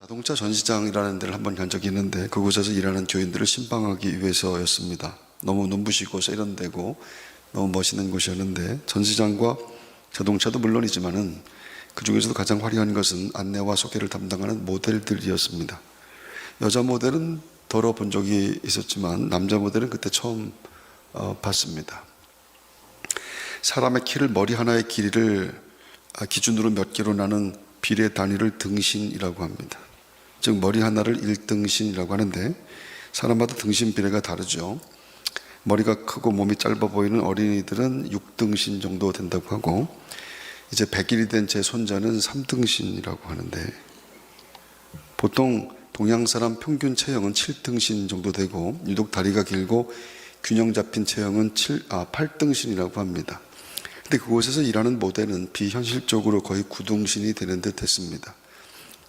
자동차 전시장이라는 데를 한번 간 적이 있는데 그곳에서 일하는 교인들을 신방하기 위해서였습니다. 너무 눈부시고 세련되고 너무 멋있는 곳이었는데 전시장과 자동차도 물론이지만은 그 중에서도 가장 화려한 것은 안내와 소개를 담당하는 모델들이었습니다. 여자 모델은 덜어 본 적이 있었지만 남자 모델은 그때 처음 봤습니다. 사람의 키를 머리 하나의 길이를 기준으로 몇 개로 나눈 비례 단위를 등신이라고 합니다. 즉 머리 하나를 1등신이라고 하는데 사람마다 등신 비례가 다르죠. 머리가 크고 몸이 짧아 보이는 어린이들은 6등신 정도 된다고 하고 이제 100일이 된 제 손자는 3등신이라고 하는데 보통 동양 사람 평균 체형은 7등신 정도 되고 유독 다리가 길고 균형 잡힌 체형은 8등신이라고 합니다. 근데 그곳에서 일하는 모델은 비현실적으로 거의 9등신이 되는 듯 했습니다.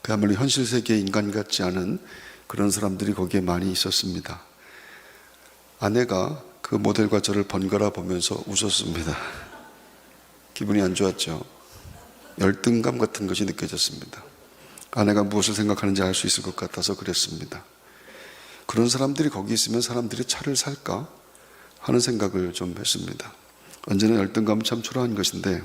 그야말로 현실 세계의 인간 같지 않은 그런 사람들이 거기에 많이 있었습니다. 아내가 그 모델과 저를 번갈아 보면서 웃었습니다. 기분이 안 좋았죠. 열등감 같은 것이 느껴졌습니다. 아내가 무엇을 생각하는지 알 수 있을 것 같아서 그랬습니다. 그런 사람들이 거기 있으면 사람들이 차를 살까 하는 생각을 좀 했습니다. 언제나 열등감은 참 초라한 것인데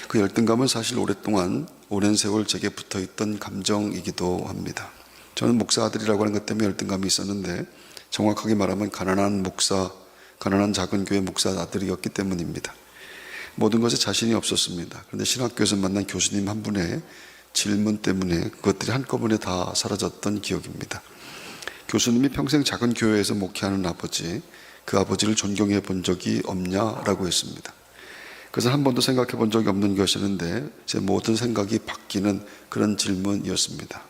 그 열등감은 사실 오랫동안 오랜 세월 제게 붙어있던 감정이기도 합니다. 저는 목사 아들이라고 하는 것 때문에 열등감이 있었는데 정확하게 말하면 가난한 작은 교회 목사 아들이었기 때문입니다. 모든 것에 자신이 없었습니다. 그런데 신학교에서 만난 교수님 한 분의 질문 때문에 그것들이 한꺼번에 다 사라졌던 기억입니다. 교수님이 평생 작은 교회에서 목회하는 아버지, 그 아버지를 존경해 본 적이 없냐라고 했습니다. 그래서 한 번도 생각해 본 적이 없는 것이었는데 제 모든 생각이 바뀌는 그런 질문이었습니다.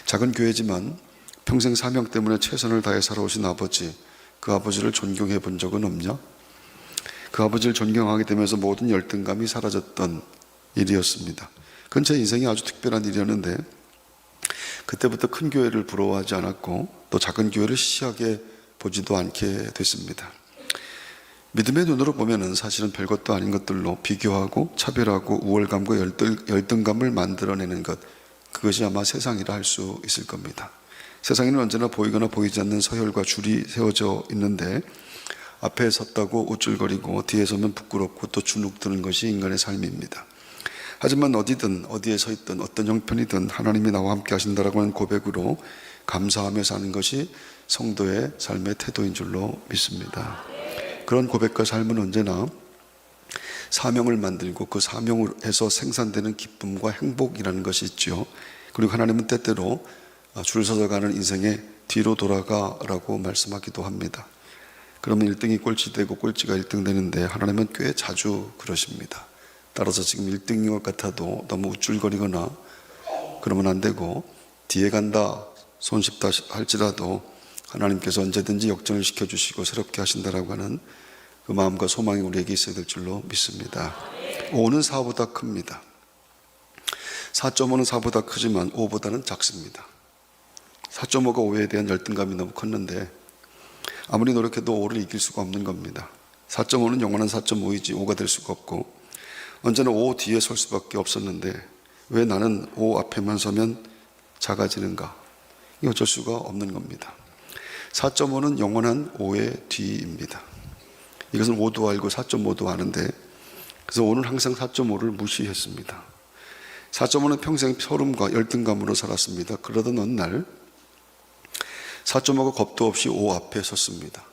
작은 교회지만 평생 사명 때문에 최선을 다해 살아오신 아버지, 그 아버지를 존경해 본 적은 없냐? 그 아버지를 존경하게 되면서 모든 열등감이 사라졌던 일이었습니다. 그건 제 인생이 아주 특별한 일이었는데 그때부터 큰 교회를 부러워하지 않았고 또 작은 교회를 시시하게 보지도 않게 됐습니다. 믿음의 눈으로 보면은 사실은 별것도 아닌 것들로 비교하고 차별하고 우월감과 열등감을 만들어내는 것, 그것이 아마 세상이라 할 수 있을 겁니다. 세상에는 언제나 보이거나 보이지 않는 서열과 줄이 세워져 있는데 앞에 섰다고 우쭐거리고 뒤에 서면 부끄럽고 또 주눅드는 것이 인간의 삶입니다. 하지만 어디에 서 있든 어떤 형편이든 하나님이 나와 함께 하신다라고 하는 고백으로 감사하며 사는 것이 성도의 삶의 태도인 줄로 믿습니다. 그런 고백과 삶은 언제나 사명을 만들고 그 사명에서 생산되는 기쁨과 행복이라는 것이 있죠. 그리고 하나님은 때때로 줄 서서 가는 인생에 뒤로 돌아가라고 말씀하기도 합니다. 그러면 1등이 꼴찌 되고 꼴찌가 1등 되는데 하나님은 꽤 자주 그러십니다. 따라서 지금 1등인 것 같아도 너무 우쭐거리거나 그러면 안 되고 뒤에 간다 손쉽다 할지라도 하나님께서 언제든지 역전을 시켜주시고 새롭게 하신다라고 하는 그 마음과 소망이 우리에게 있어야 될 줄로 믿습니다. 5는 4보다 큽니다. 4.5는 4보다 크지만 5보다는 작습니다. 4.5가 5에 대한 열등감이 너무 컸는데 아무리 노력해도 5를 이길 수가 없는 겁니다. 4.5는 영원한 4.5이지 5가 될 수가 없고 언제나 5 뒤에 설 수밖에 없었는데 왜 나는 5 앞에만 서면 작아지는가? 이 어쩔 수가 없는 겁니다. 4.5는 영원한 5의 뒤입니다. 이것은 5도 알고 4.5도 아는데 그래서 5는 항상 4.5를 무시했습니다. 4.5는 평생 서름과 열등감으로 살았습니다. 그러던 어느 날 4.5가 겁도 없이 5 앞에 섰습니다.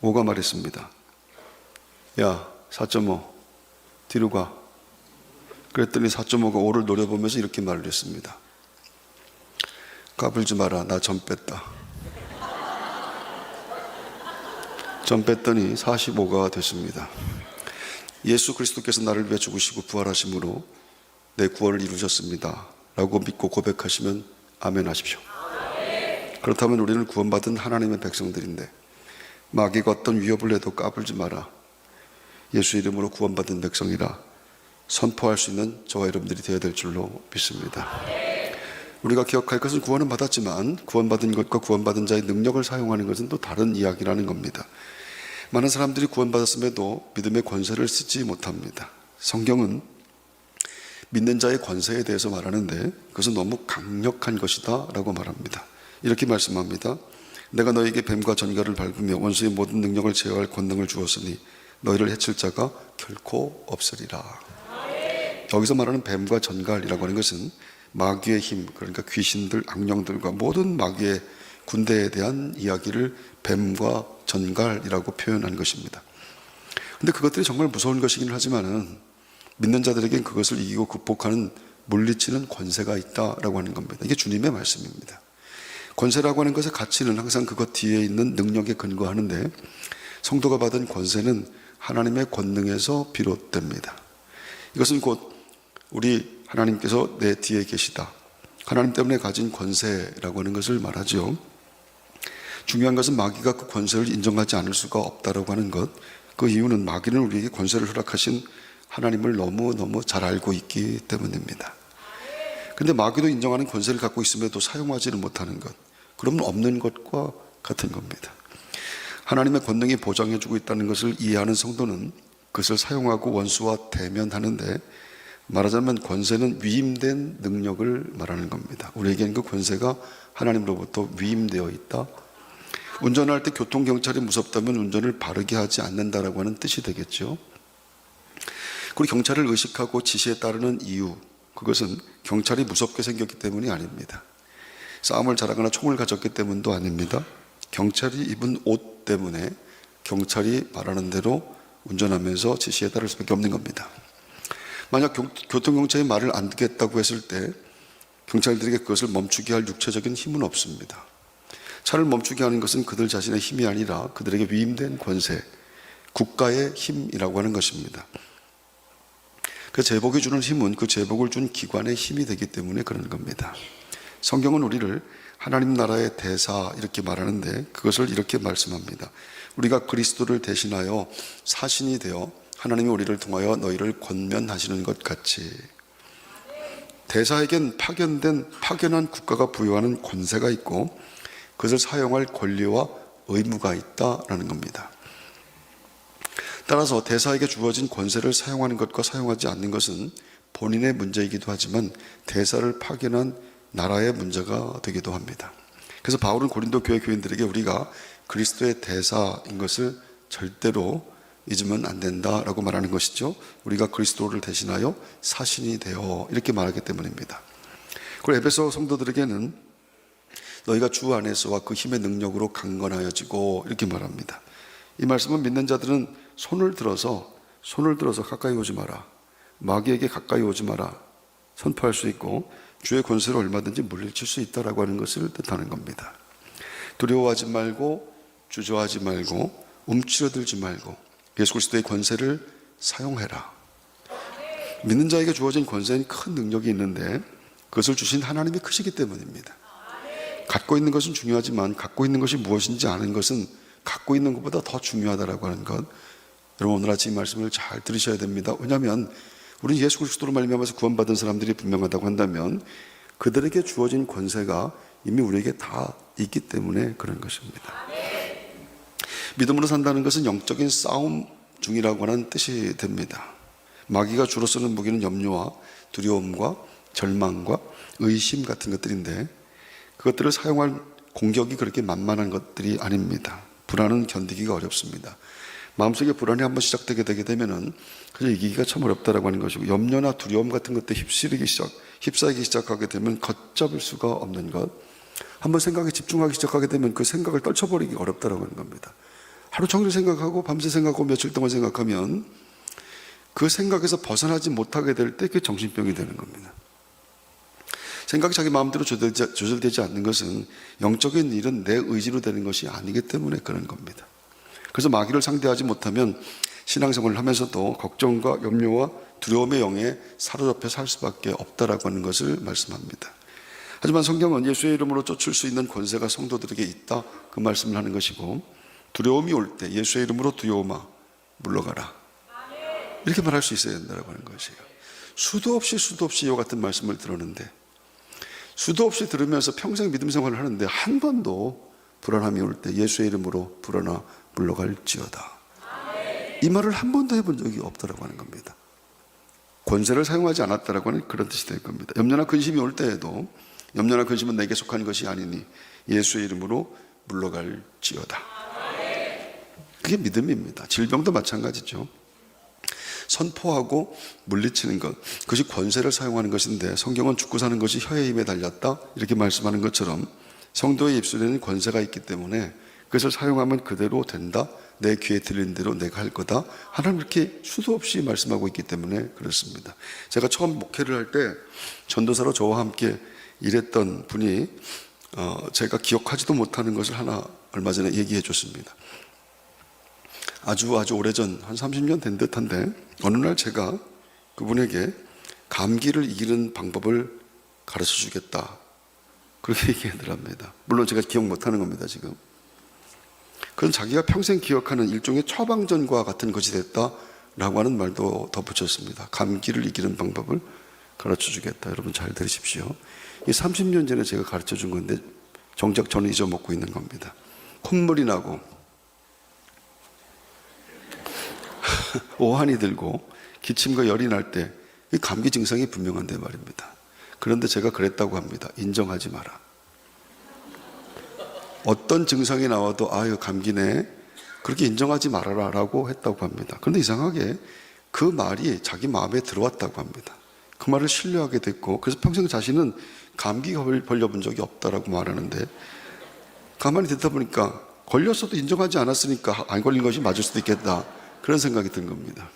5가 말했습니다. 야 4.5 뒤로 가. 그랬더니 4.5가 5를 노려보면서 이렇게 말을 했습니다. 까불지 마라. 나 점 뺐다. 점 뺐더니 45가 됐습니다. 예수 그리스도께서 나를 위해 죽으시고 부활하심으로 내 구원을 이루셨습니다 라고 믿고 고백하시면 아멘 하십시오. 그렇다면 우리는 구원받은 하나님의 백성들인데 마귀가 어떤 위협을 해도 까불지 마라. 예수 이름으로 구원받은 백성이라 선포할 수 있는 저와 여러분들이 되어야 될 줄로 믿습니다. 우리가 기억할 것은 구원은 받았지만 구원받은 것과 구원받은 자의 능력을 사용하는 것은 또 다른 이야기라는 겁니다. 많은 사람들이 구원받았음에도 믿음의 권세를 쓰지 못합니다. 성경은 믿는 자의 권세에 대해서 말하는데 그것은 너무 강력한 것이다 라고 말합니다. 이렇게 말씀합니다. 내가 너에게 뱀과 전갈을 밟으며 원수의 모든 능력을 제어할 권능을 주었으니 너희를 해칠 자가 결코 없으리라. 여기서 말하는 뱀과 전갈이라고 하는 것은 마귀의 힘, 그러니까 귀신들, 악령들과 모든 마귀의 군대에 대한 이야기를 뱀과 전갈이라고 표현한 것입니다. 근데 그것들이 정말 무서운 것이긴 하지만은 믿는 자들에겐 그것을 이기고 극복하는 물리치는 권세가 있다라고 하는 겁니다. 이게 주님의 말씀입니다. 권세라고 하는 것의 가치는 항상 그것 뒤에 있는 능력에 근거하는데 성도가 받은 권세는 하나님의 권능에서 비롯됩니다. 이것은 곧 우리 하나님께서 내 뒤에 계시다, 하나님 때문에 가진 권세라고 하는 것을 말하죠. 중요한 것은 마귀가 그 권세를 인정하지 않을 수가 없다라고 하는 것. 그 이유는 마귀는 우리에게 권세를 허락하신 하나님을 너무너무 잘 알고 있기 때문입니다. 그런데 마귀도 인정하는 권세를 갖고 있음에도 사용하지는 못하는 것, 그러면 없는 것과 같은 겁니다. 하나님의 권능이 보장해주고 있다는 것을 이해하는 성도는 그것을 사용하고 원수와 대면하는데, 말하자면 권세는 위임된 능력을 말하는 겁니다. 우리에게는 그 권세가 하나님으로부터 위임되어 있다. 운전할 때 교통경찰이 무섭다면 운전을 바르게 하지 않는다라고 하는 뜻이 되겠죠. 그리고 경찰을 의식하고 지시에 따르는 이유, 그것은 경찰이 무섭게 생겼기 때문이 아닙니다. 싸움을 잘하거나 총을 가졌기 때문도 아닙니다. 경찰이 입은 옷 때문에 경찰이 말하는 대로 운전하면서 지시에 따를 수밖에 없는 겁니다. 만약 교통경찰이 말을 안 듣겠다고 했을 때 경찰들에게 그것을 멈추게 할 육체적인 힘은 없습니다. 차를 멈추게 하는 것은 그들 자신의 힘이 아니라 그들에게 위임된 권세, 국가의 힘이라고 하는 것입니다. 그 제복이 주는 힘은 그 제복을 준 기관의 힘이 되기 때문에 그런 겁니다. 성경은 우리를 하나님 나라의 대사 이렇게 말하는데 그것을 이렇게 말씀합니다. 우리가 그리스도를 대신하여 사신이 되어 하나님이 우리를 통하여 너희를 권면하시는 것 같이, 대사에겐 파견한 국가가 부여하는 권세가 있고 그것을 사용할 권리와 의무가 있다라는 겁니다. 따라서 대사에게 주어진 권세를 사용하는 것과 사용하지 않는 것은 본인의 문제이기도 하지만 대사를 파견한 나라의 문제가 되기도 합니다. 그래서 바울은 고린도 교회 교인들에게 우리가 그리스도의 대사인 것을 절대로 잊으면 안 된다라고 말하는 것이죠. 우리가 그리스도를 대신하여 사신이 되어 이렇게 말하기 때문입니다. 그리고 에베소 성도들에게는 너희가 주 안에서와 그 힘의 능력으로 강건하여지고 이렇게 말합니다. 이 말씀은 믿는 자들은 손을 들어서 가까이 오지 마라, 마귀에게 가까이 오지 마라 선포할 수 있고 주의 권세를 얼마든지 물리칠 수 있다라고 하는 것을 뜻하는 겁니다. 두려워하지 말고 주저하지 말고 움츠러들지 말고 예수 그리스도의 권세를 사용해라. 믿는 자에게 주어진 권세는 큰 능력이 있는데 그것을 주신 하나님이 크시기 때문입니다. 갖고 있는 것은 중요하지만 갖고 있는 것이 무엇인지 아는 것은 갖고 있는 것보다 더 중요하다라고 하는 것, 여러분 오늘 아침 이 말씀을 잘 들으셔야 됩니다. 왜냐하면 우리는 예수 그리스도로 말미암아서 구원받은 사람들이 분명하다고 한다면 그들에게 주어진 권세가 이미 우리에게 다 있기 때문에 그런 것입니다. 믿음으로 산다는 것은 영적인 싸움 중이라고 하는 뜻이 됩니다. 마귀가 주로 쓰는 무기는 염려와 두려움과 절망과 의심 같은 것들인데 그것들을 사용할 공격이 그렇게 만만한 것들이 아닙니다. 불안은 견디기가 어렵습니다. 마음속에 불안이 한번 시작되게 되게 되면은 그냥 이기기가 참 어렵다라고 하는 것이고, 염려나 두려움 같은 것들 휩싸이기 시작하게 되면 걷잡을 수가 없는 것, 한번 생각에 집중하기 시작하게 되면 그 생각을 떨쳐버리기 어렵다라고 하는 겁니다. 하루 종일 생각하고 밤새 생각하고 며칠 동안 생각하면 그 생각에서 벗어나지 못하게 될 때 그게 정신병이 되는 겁니다. 생각이 자기 마음대로 조절되지 않는 것은 영적인 일은 내 의지로 되는 것이 아니기 때문에 그런 겁니다. 그래서 마귀를 상대하지 못하면 신앙생활을 하면서도 걱정과 염려와 두려움의 영에 사로잡혀 살 수밖에 없다라고 하는 것을 말씀합니다. 하지만 성경은 예수의 이름으로 쫓을 수 있는 권세가 성도들에게 있다, 그 말씀을 하는 것이고, 두려움이 올 때 예수의 이름으로 두려움아 물러가라 이렇게 말할 수 있어야 된다고 하는 것이에요. 수도 없이 이와 같은 말씀을 들었는데, 수도 없이 들으면서 평생 믿음 생활을 하는데 한 번도 불안함이 올 때 예수의 이름으로 불어나 물러갈지어다, 이 말을 한 번도 해본 적이 없다라고 하는 겁니다. 권세를 사용하지 않았다라고 하는 그런 뜻이 될 겁니다. 염려나 근심이 올 때에도 염려나 근심은 내게 속한 것이 아니니 예수의 이름으로 물러갈지어다. 그게 믿음입니다. 질병도 마찬가지죠. 선포하고 물리치는 것, 그것이 권세를 사용하는 것인데 성경은 죽고 사는 것이 혀의 힘에 달렸다 이렇게 말씀하는 것처럼 성도의 입술에는 권세가 있기 때문에 그것을 사용하면 그대로 된다. 내 귀에 들리는 대로 내가 할 거다. 하나님 이렇게 수도 없이 말씀하고 있기 때문에 그렇습니다. 제가 처음 목회를 할 때 전도사로 저와 함께 일했던 분이 제가 기억하지도 못하는 것을 하나 얼마 전에 얘기해 줬습니다. 아주 오래전 한 30년 된 듯한데 어느 날 제가 그분에게 감기를 이기는 방법을 가르쳐 주겠다 그렇게 얘기하더랍니다. 물론 제가 기억 못하는 겁니다 지금. 그건 자기가 평생 기억하는 일종의 처방전과 같은 것이 됐다라고 하는 말도 덧붙였습니다. 감기를 이기는 방법을 가르쳐 주겠다. 여러분 잘 들으십시오. 이 30년 전에 제가 가르쳐 준 건데 정작 저는 잊어먹고 있는 겁니다. 콧물이 나고 오한이 들고 기침과 열이 날 때 감기 증상이 분명한데 말입니다. 그런데 제가 그랬다고 합니다. 인정하지 마라. 어떤 증상이 나와도 아유 감기네 그렇게 인정하지 말아라 라고 했다고 합니다. 그런데 이상하게 그 말이 자기 마음에 들어왔다고 합니다. 그 말을 신뢰하게 됐고 그래서 평생 자신은 감기 걸려본 적이 없다라고 말하는데 가만히 듣다 보니까 걸렸어도 인정하지 않았으니까 안 걸린 것이 맞을 수도 있겠다 그런 생각이 든 겁니다.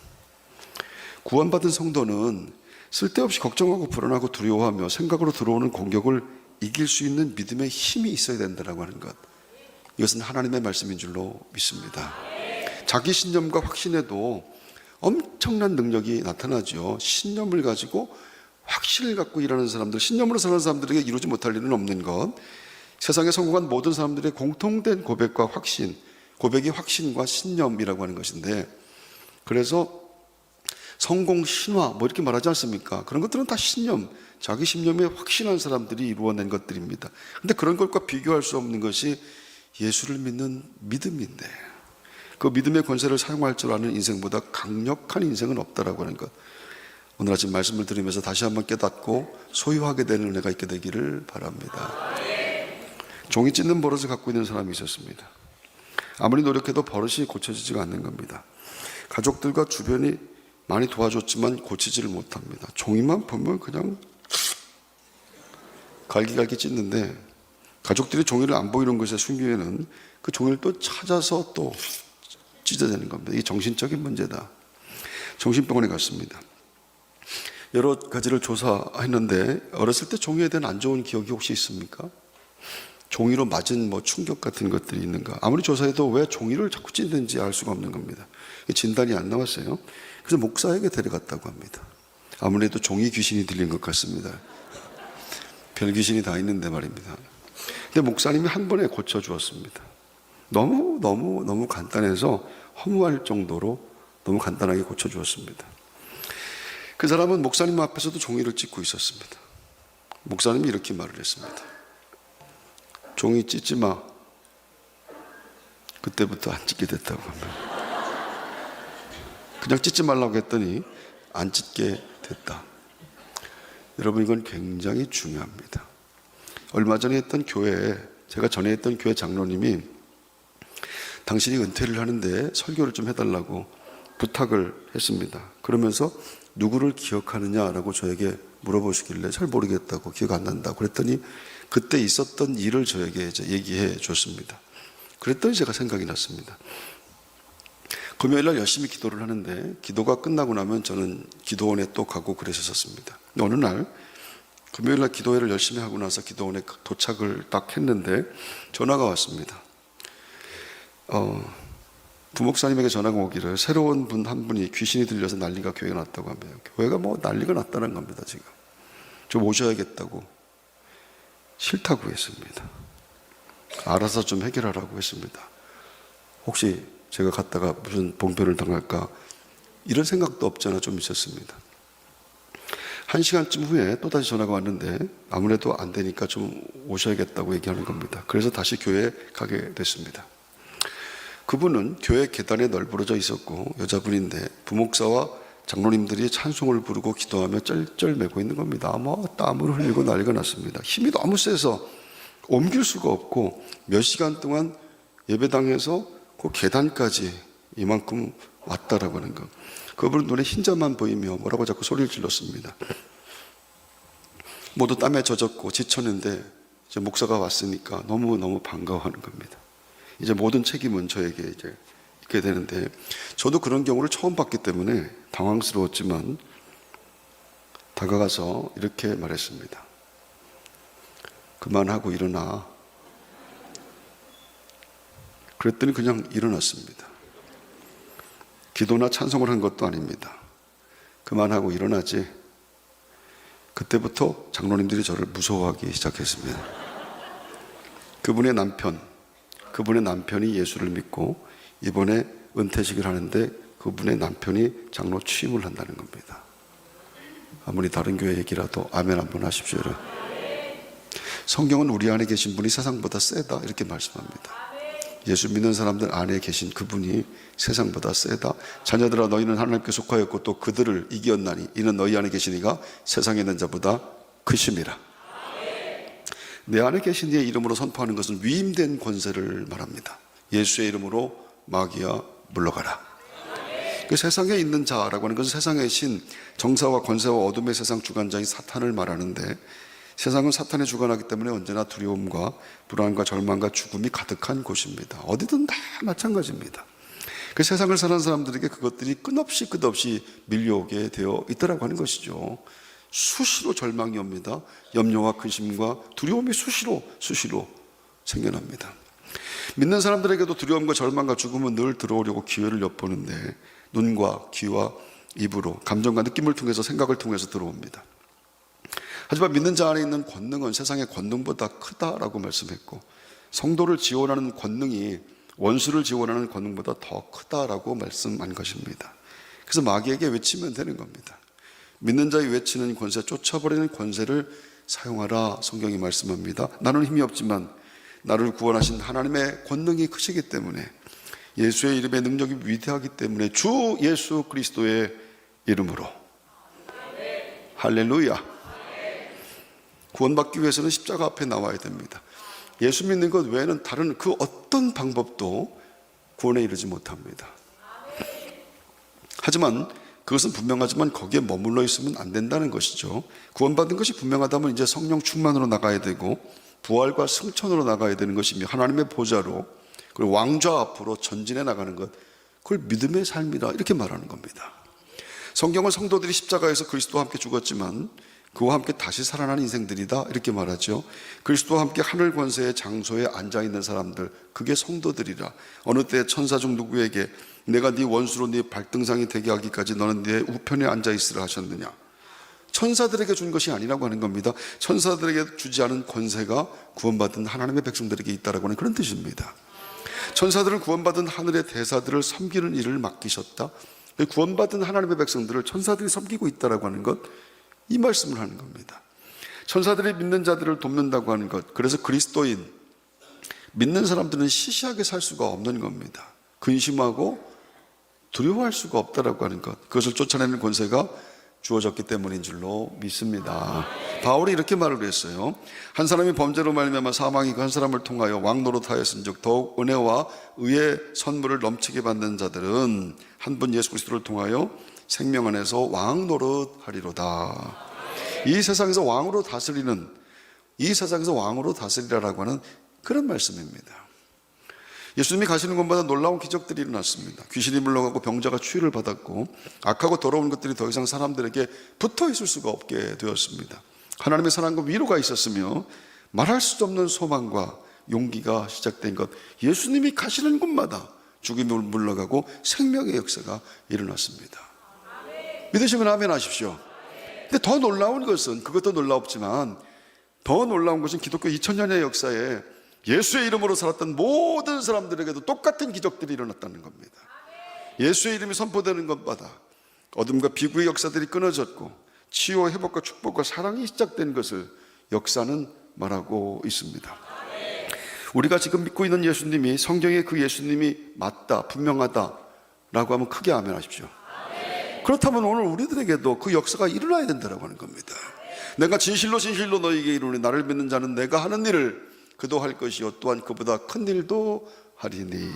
구원받은 성도는 쓸데없이 걱정하고 불안하고 두려워하며 생각으로 들어오는 공격을 이길 수 있는 믿음의 힘이 있어야 된다고 하는 것, 이것은 하나님의 말씀인 줄로 믿습니다. 자기 신념과 확신에도 엄청난 능력이 나타나죠. 신념을 가지고 확신을 갖고 일하는 사람들, 신념으로 사는 사람들에게 이루지 못할 일은 없는 것, 세상에 성공한 모든 사람들의 공통된 고백과 확신, 고백이 확신과 신념이라고 하는 것인데, 그래서 성공 신화 뭐 이렇게 말하지 않습니까? 그런 것들은 다 신념, 자기 신념에 확신한 사람들이 이루어낸 것들입니다. 그런데 그런 것과 비교할 수 없는 것이 예수를 믿는 믿음인데, 그 믿음의 권세를 사용할 줄 아는 인생보다 강력한 인생은 없다라고 하는 것, 오늘 아침 말씀을 들으면서 다시 한번 깨닫고 소유하게 되는 은혜가 있게 되기를 바랍니다. 종이 찢는 버릇을 갖고 있는 사람이 있었습니다. 아무리 노력해도 버릇이 고쳐지지가 않는 겁니다. 가족들과 주변이 많이 도와줬지만 고치지를 못합니다. 종이만 보면 그냥 갈기갈기 찢는데, 가족들이 종이를 안 보이는 것에 숨기면은 그 종이를 또 찾아서 또 찢어내는 겁니다. 이게 정신적인 문제다. 정신병원에 갔습니다. 여러 가지를 조사했는데 어렸을 때 종이에 대한 안 좋은 기억이 혹시 있습니까? 종이로 맞은 뭐 충격 같은 것들이 있는가? 아무리 조사해도 왜 종이를 자꾸 찢는지 알 수가 없는 겁니다. 진단이 안 나왔어요. 그래서 목사에게 데려갔다고 합니다. 아무래도 종이 귀신이 들린 것 같습니다. 별 귀신이 다 있는데 말입니다. 근데 목사님이 한 번에 고쳐주었습니다. 너무 간단해서 허무할 정도로 너무 간단하게 고쳐주었습니다. 그 사람은 목사님 앞에서도 종이를 찢고 있었습니다. 목사님이 이렇게 말을 했습니다. 종이 찢지 마. 그때부터 안 찢게 됐다고 합니다. 그냥 찢지 말라고 했더니 안 찢게 됐다. 여러분, 이건 굉장히 중요합니다. 얼마 전에 했던 교회에, 제가 전에 했던 교회 장로님이 당신이 은퇴를 하는데 설교를 좀 해달라고 부탁을 했습니다. 그러면서 누구를 기억하느냐라고 저에게 물어보시길래 잘 모르겠다고, 기억 안 난다고 그랬더니 그때 있었던 일을 저에게 이제 얘기해 줬습니다. 그랬더니 제가 생각이 났습니다. 금요일 날 열심히 기도를 하는데 기도가 끝나고 나면 저는 기도원에 또 가고 그랬었습니다. 어느 날 금요일 날 기도회를 열심히 하고 나서 기도원에 도착을 딱 했는데 전화가 왔습니다. 부목사님에게 전화가 오기를 새로운 분 한 분이 귀신이 들려서 난리가 교회가 났다고 합니다. 교회가 뭐 난리가 났다는 겁니다. 지금 좀 오셔야겠다고. 싫다고 했습니다. 알아서 좀 해결하라고 했습니다. 혹시 제가 갔다가 무슨 봉변을 당할까 이런 생각도 없잖아 좀 있었습니다. 1시간쯤 후에 또다시 전화가 왔는데 아무래도 안 되니까 좀 오셔야겠다고 얘기하는 겁니다. 그래서 다시 교회에 가게 됐습니다. 그분은 교회 계단에 널브러져 있었고 여자분인데 부목사와 장로님들이 찬송을 부르고 기도하며 쩔쩔매고 있는 겁니다. 땀을 흘리고 난리가 났습니다. 힘이 너무 세서 옮길 수가 없고 몇 시간 동안 예배당에서 그 계단까지 이만큼 왔다라고 하는 것. 그분 눈에 흰자만 보이며 뭐라고 자꾸 소리를 질렀습니다. 모두 땀에 젖었고 지쳤는데 이제 목사가 왔으니까 너무너무 반가워하는 겁니다. 이제 모든 책임은 저에게 이제 있게 되는데, 저도 그런 경우를 처음 봤기 때문에 당황스러웠지만 다가가서 이렇게 말했습니다. 그만하고 일어나. 그랬더니 그냥 일어났습니다. 기도나 찬송을 한 것도 아닙니다. 그만하고 일어나지. 그때부터 장로님들이 저를 무서워하기 시작했습니다. 그분의 남편이 예수를 믿고 이번에 은퇴식을 하는데 그분의 남편이 장로 취임을 한다는 겁니다. 아무리 다른 교회 얘기라도 아멘 한번 하십시오. 성경은 우리 안에 계신 분이 세상보다 세다 이렇게 말씀합니다. 예수 믿는 사람들 안에 계신 그분이 세상보다 세다. 자녀들아 너희는 하나님께 속하였고 또 그들을 이기었나니 이는 너희 안에 계신 이가 세상에 있는 자보다 크심이라. 내 안에 계신 이의 이름으로 선포하는 것은 위임된 권세를 말합니다. 예수의 이름으로 마귀야 물러가라. 그 세상에 있는 자라고 하는 것은 세상의 신, 정사와 권세와 어둠의 세상 주관자인 사탄을 말하는데, 세상은 사탄에 주관하기 때문에 언제나 두려움과 불안과 절망과 죽음이 가득한 곳입니다. 어디든 다 마찬가지입니다. 그 세상을 사는 사람들에게 그것들이 끝없이 밀려오게 되어 있다라고 하는 것이죠. 수시로 절망이 옵니다. 염려와 근심과 두려움이 수시로 생겨납니다. 믿는 사람들에게도 두려움과 절망과 죽음은 늘 들어오려고 기회를 엿보는데, 눈과 귀와 입으로 감정과 느낌을 통해서, 생각을 통해서 들어옵니다. 하지만 믿는 자 안에 있는 권능은 세상의 권능보다 크다라고 말씀했고, 성도를 지원하는 권능이 원수를 지원하는 권능보다 더 크다라고 말씀한 것입니다. 그래서 마귀에게 외치면 되는 겁니다. 믿는 자의 외치는 권세, 쫓아버리는 권세를 사용하라 성경이 말씀합니다. 나는 힘이 없지만 나를 구원하신 하나님의 권능이 크시기 때문에, 예수의 이름의 능력이 위대하기 때문에 주 예수 그리스도의 이름으로 할렐루야. 구원받기 위해서는 십자가 앞에 나와야 됩니다. 예수 믿는 것 외에는 다른 그 어떤 방법도 구원에 이르지 못합니다. 하지만 그것은 분명하지만 거기에 머물러 있으면 안 된다는 것이죠. 구원받은 것이 분명하다면 이제 성령 충만으로 나가야 되고 부활과 승천으로 나가야 되는 것이며, 하나님의 보좌로, 그리고 왕좌 앞으로 전진해 나가는 것, 그걸 믿음의 삶이라 이렇게 말하는 겁니다. 성경은 성도들이 십자가에서 그리스도와 함께 죽었지만 그와 함께 다시 살아난 인생들이다 이렇게 말하죠. 그리스도와 함께 하늘 권세의 장소에 앉아있는 사람들, 그게 성도들이라. 어느 때 천사 중 누구에게 내가 네 원수로 네 발등상이 되게 하기까지 너는 네 우편에 앉아있으라 하셨느냐. 천사들에게 준 것이 아니라고 하는 겁니다. 천사들에게 주지 않은 권세가 구원받은 하나님의 백성들에게 있다라고 하는 그런 뜻입니다. 천사들은 구원받은 하늘의 대사들을 섬기는 일을 맡기셨다. 구원받은 하나님의 백성들을 천사들이 섬기고 있다라고 하는 것, 이 말씀을 하는 겁니다. 천사들이 믿는 자들을 돕는다고 하는 것, 그래서 그리스도인 믿는 사람들은 시시하게 살 수가 없는 겁니다. 근심하고 두려워할 수가 없다라고 하는 것, 그것을 쫓아내는 권세가 주어졌기 때문인 줄로 믿습니다. 바울이 이렇게 말을 했어요. 한 사람이 범죄로 말미암아 사망이 그 한 사람을 통하여 왕노릇하였은즉 더욱 은혜와 의의 선물을 넘치게 받는 자들은 한 분 예수 그리스도를 통하여 생명 안에서 왕노릇하리로다. 이 세상에서 왕으로 다스리라라고 하는 그런 말씀입니다. 예수님이 가시는 곳마다 놀라운 기적들이 일어났습니다. 귀신이 물러가고 병자가 치유를 받았고, 악하고 더러운 것들이 더 이상 사람들에게 붙어 있을 수가 없게 되었습니다. 하나님의 사랑과 위로가 있었으며 말할 수 없는 소망과 용기가 시작된 것, 예수님이 가시는 곳마다 죽음이 물러가고 생명의 역사가 일어났습니다. 믿으시면 아멘 하십시오. 근데 더 놀라운 것은, 그것도 놀랍지만 더 놀라운 것은 기독교 2000년의 역사에 예수의 이름으로 살았던 모든 사람들에게도 똑같은 기적들이 일어났다는 겁니다. 예수의 이름이 선포되는 것마다 어둠과 비구의 역사들이 끊어졌고 치유와 회복과 축복과 사랑이 시작된 것을 역사는 말하고 있습니다. 우리가 지금 믿고 있는 예수님이, 성경의 그 예수님이 맞다, 분명하다 라고 하면 크게 아멘 하십시오. 그렇다면 오늘 우리들에게도 그 역사가 일어나야 된다고 하는 겁니다. 내가 진실로 너희에게 이르노니 나를 믿는 자는 내가 하는 일을 그도 할 것이요 또한 그보다 큰 일도 하리니.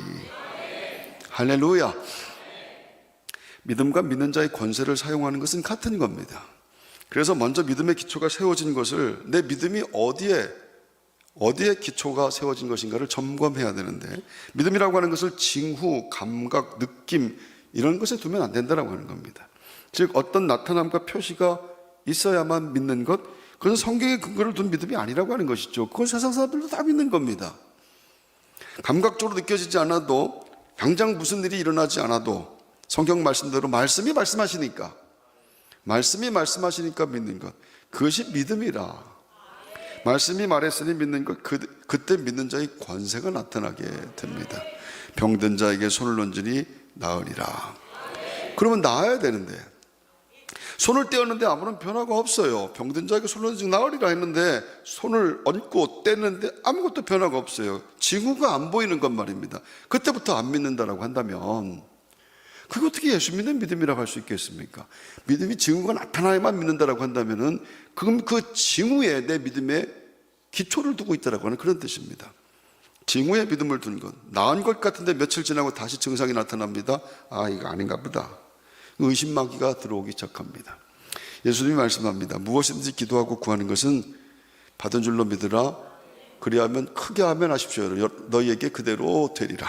할렐루야. 믿음과 믿는 자의 권세를 사용하는 것은 같은 겁니다. 그래서 먼저 믿음의 기초가 세워진 것을, 내 믿음이 어디에 기초가 세워진 것인가를 점검해야 되는데, 믿음이라고 하는 것을 징후, 감각, 느낌 이런 것에 두면 안 된다고 하는 겁니다. 즉 어떤 나타남과 표시가 있어야만 믿는 것, 그것은 성경의 근거를 둔 믿음이 아니라고 하는 것이죠. 그건 세상 사람들도 다 믿는 겁니다. 감각적으로 느껴지지 않아도, 당장 무슨 일이 일어나지 않아도 성경 말씀대로 말씀이 말씀하시니까 믿는 것, 그것이 믿음이라. 말씀이 말했으니 믿는 것, 그때 믿는 자의 권세가 나타나게 됩니다. 병든 자에게 손을 얹으니 나으리라. 그러면 나아야 되는데, 손을 떼었는데 아무런 변화가 없어요. 병든 자에게 손을 얹으니 나으리라 했는데 손을 얹고 떼는데 아무것도 변화가 없어요. 징후가 안 보이는 것 말입니다. 그때부터 안 믿는다라고 한다면 그게 어떻게 예수 믿는 믿음이라고 할 수 있겠습니까? 믿음이 징후가 나타나야만 믿는다라고 한다면은 그럼 그 징후에 내 믿음의 기초를 두고 있다라고 하는 그런 뜻입니다. 징후에 믿음을 둔 것, 나은 것 같은데 며칠 지나고 다시 증상이 나타납니다. 아, 이거 아닌가 보다. 의심마귀가 들어오기 시작합니다. 예수님이 말씀합니다. 무엇이든지 기도하고 구하는 것은 받은 줄로 믿으라. 그리하면 크게 하면 하십시오. 너희에게 그대로 되리라.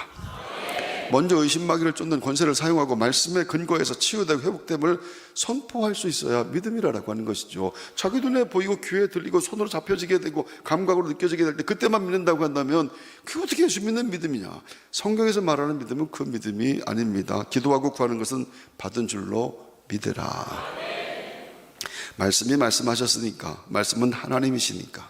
먼저 의심마귀를 쫓는 권세를 사용하고 말씀의 근거에서 치유되고 회복됨을 선포할 수 있어야 믿음이라고 하는 것이죠. 자기 눈에 보이고 귀에 들리고 손으로 잡혀지게 되고 감각으로 느껴지게 될 때 그때만 믿는다고 한다면 그게 어떻게 예수 믿는 믿음이냐? 성경에서 말하는 믿음은 그 믿음이 아닙니다. 기도하고 구하는 것은 받은 줄로 믿으라. 말씀이 말씀하셨으니까, 말씀은 하나님이시니까,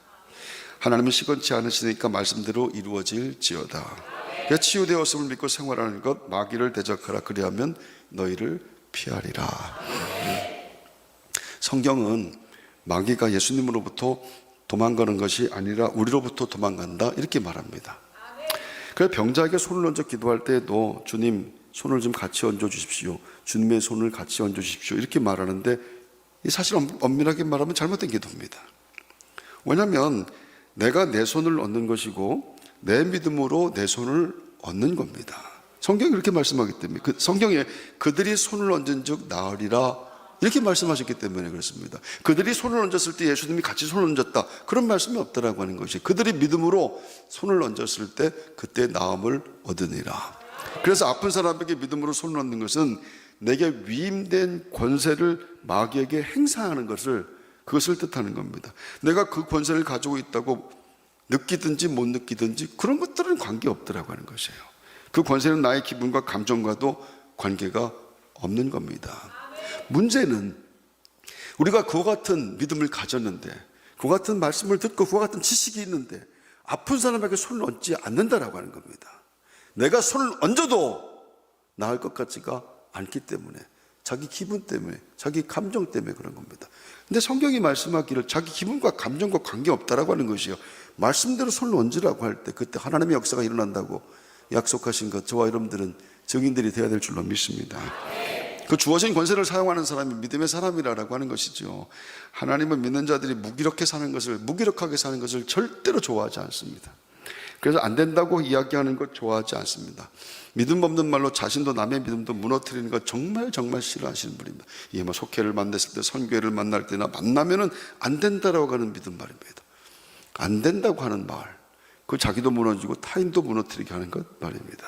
하나님은 시건치 않으시니까 말씀대로 이루어질지어다. 치유되었음을 믿고 생활하는 것, 마귀를 대적하라. 그리하면 너희를 피하리라. 성경은 마귀가 예수님으로부터 도망가는 것이 아니라 우리로부터 도망간다 이렇게 말합니다. 그래서 병자에게 손을 얹어 기도할 때에도 주님 손을 좀 같이 얹어 주십시오, 주님의 손을 같이 얹어 주십시오 이렇게 말하는데, 사실 엄밀하게 말하면 잘못된 기도입니다. 왜냐하면 내가 내 손을 얹는 것이고 내 믿음으로 내 손을 얻는 겁니다. 성경이 그렇게 말씀하기 때문에, 성경에 그들이 손을 얹은 즉 나으리라 이렇게 말씀하셨기 때문에 그렇습니다. 그들이 손을 얹었을 때 예수님이 같이 손을 얹었다 그런 말씀이 없다라고 하는 것이, 그들이 믿음으로 손을 얹었을 때 그때 나음을 얻으니라. 그래서 아픈 사람에게 믿음으로 손을 얹는 것은 내게 위임된 권세를 마귀에게 행사하는 그것을 뜻하는 겁니다. 내가 그 권세를 가지고 있다고 느끼든지 못 느끼든지 그런 것들은 관계없더라고 하는 것이에요. 그 권세는 나의 기분과 감정과도 관계가 없는 겁니다. 문제는 우리가 그와 같은 믿음을 가졌는데, 그와 같은 말씀을 듣고 그와 같은 지식이 있는데 아픈 사람에게 손을 얹지 않는다라고 하는 겁니다. 내가 손을 얹어도 나을 것 같지가 않기 때문에, 자기 기분 때문에, 자기 감정 때문에 그런 겁니다. 근데 성경이 말씀하기를 자기 기분과 감정과 관계없다라고 하는 것이요, 말씀대로 손을 얹으라고 할 때 그때 하나님의 역사가 일어난다고 약속하신 것, 저와 여러분들은 증인들이 되어야 될 줄로 믿습니다. 그 주어진 권세를 사용하는 사람이 믿음의 사람이라고 하는 것이죠. 하나님은 믿는 자들이 무기력하게 사는 것을 절대로 좋아하지 않습니다. 그래서 안 된다고 이야기하는 것 좋아하지 않습니다. 믿음 없는 말로 자신도 남의 믿음도 무너뜨리는 것 정말 싫어하시는 분입니다. 속회를 만났을 때, 선교회를 만날 때나 만나면은 안 된다라고 하는 믿음 말입니다. 안 된다고 하는 말, 그 자기도 무너지고 타인도 무너뜨리게 하는 것 말입니다.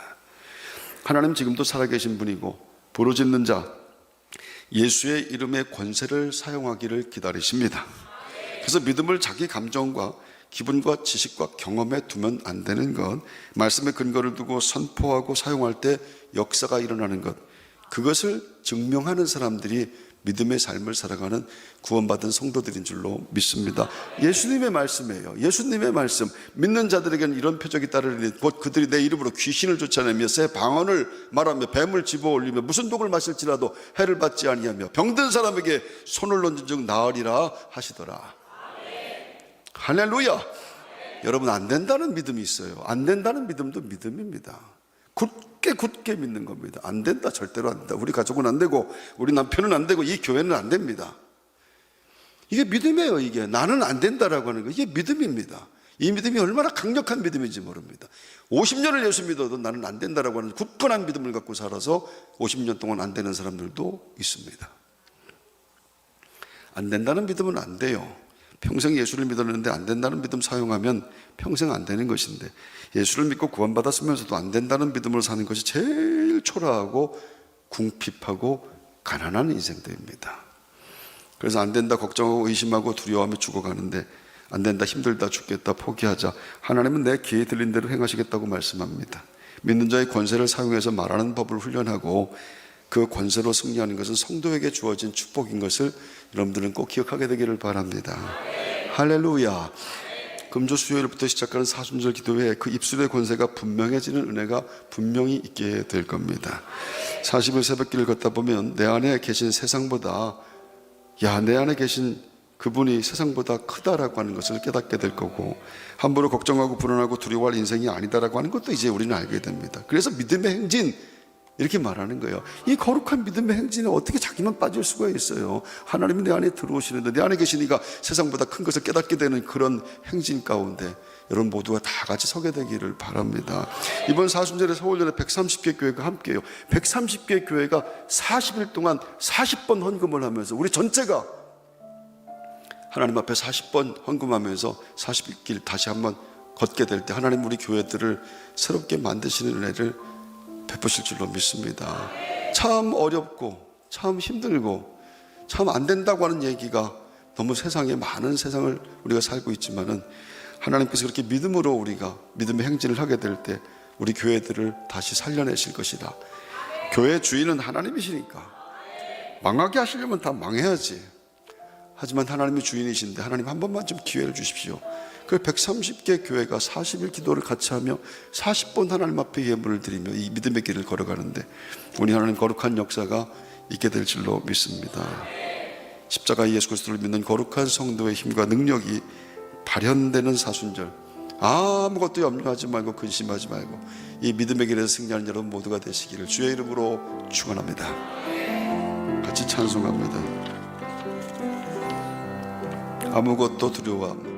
하나님 지금도 살아계신 분이고 부르짖는 자 예수의 이름의 권세를 사용하기를 기다리십니다. 그래서 믿음을 자기 감정과 기분과 지식과 경험에 두면 안 되는 것, 말씀의 근거를 두고 선포하고 사용할 때 역사가 일어나는 것, 그것을 증명하는 사람들이 믿음의 삶을 살아가는 구원받은 성도들인 줄로 믿습니다. 예수님의 말씀이에요. 예수님의 말씀. 믿는 자들에게는 이런 표적이 따르리니 곧 그들이 내 이름으로 귀신을 쫓아내며 새 방언을 말하며 뱀을 집어올리며 무슨 독을 마실지라도 해를 받지 아니하며 병든 사람에게 손을 얹은 즉 나으리라 하시더라. 할렐루야. 여러분, 안 된다는 믿음이 있어요. 안 된다는 믿음도 믿음입니다. 굳게 믿는 겁니다. 안 된다. 절대로 안 된다. 우리 가족은 안 되고 우리 남편은 안 되고 이 교회는 안 됩니다. 이게 믿음이에요. 이게 나는 안 된다라고 하는 거, 이게 믿음입니다. 이 믿음이 얼마나 강력한 믿음인지 모릅니다. 50년을 예수 믿어도 나는 안 된다라고 하는 굳건한 믿음을 갖고 살아서 50년 동안 안 되는 사람들도 있습니다. 안 된다는 믿음은 안 돼요. 평생 예수를 믿었는데 안 된다는 믿음 사용하면 평생 안 되는 것인데, 예수를 믿고 구원받았으면서도 안 된다는 믿음으로 사는 것이 제일 초라하고 궁핍하고 가난한 인생들입니다. 그래서 안 된다 걱정하고 의심하고 두려워하며 죽어가는데, 안 된다, 힘들다, 죽겠다, 포기하자. 하나님은 내 귀에 들린 대로 행하시겠다고 말씀합니다. 믿는 자의 권세를 사용해서 말하는 법을 훈련하고 그 권세로 승리하는 것은 성도에게 주어진 축복인 것을 여러분들은 꼭 기억하게 되기를 바랍니다. 할렐루야. 금조 수요일부터 시작하는 사순절 기도회에 그 입술의 권세가 분명해지는 은혜가 분명히 있게 될 겁니다. 40일 새벽길을 걷다 보면 내 안에 계신 세상보다, 내 안에 계신 그분이 세상보다 크다라고 하는 것을 깨닫게 될 거고, 함부로 걱정하고 불안하고 두려워할 인생이 아니다라고 하는 것도 이제 우리는 알게 됩니다. 그래서 믿음의 행진, 이렇게 말하는 거예요. 이 거룩한 믿음의 행진에 어떻게 자기만 빠질 수가 있어요? 하나님이 내 안에 들어오시는데, 내 안에 계시니까 세상보다 큰 것을 깨닫게 되는 그런 행진 가운데 여러분 모두가 다 같이 서게 되기를 바랍니다. 이번 사순절에 서울연합 130개 교회가 함께해요. 130개 교회가 40일 동안 40번 헌금을 하면서 우리 전체가 하나님 앞에 40번 헌금하면서 40일 다시 한번 걷게 될 때 하나님 우리 교회들을 새롭게 만드시는 은혜를 베푸실 줄로 믿습니다. 참 어렵고 참 힘들고 참 안 된다고 하는 얘기가 너무 세상에 많은 세상을 우리가 살고 있지만은, 하나님께서 그렇게 믿음으로 우리가 믿음의 행진을 하게 될 때 우리 교회들을 다시 살려내실 것이다. 교회 주인은 하나님이시니까 망하게 하시려면 다 망해야지. 하지만 하나님이 주인이신데 하나님 한 번만 좀 기회를 주십시오. 그 130개 교회가 40일 기도를 같이 하며 40번 하나님 앞에 예물을 드리며 이 믿음의 길을 걸어가는데 우리 하나님 거룩한 역사가 있게 될 줄로 믿습니다. 십자가 예수 그리스도를 믿는 거룩한 성도의 힘과 능력이 발현되는 사순절, 아무것도 염려하지 말고 근심하지 말고 이 믿음의 길에서 승리하는 여러분 모두가 되시기를 주의 이름으로 축원합니다. 같이 찬송합니다. 아무것도 두려워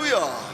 할렐루야.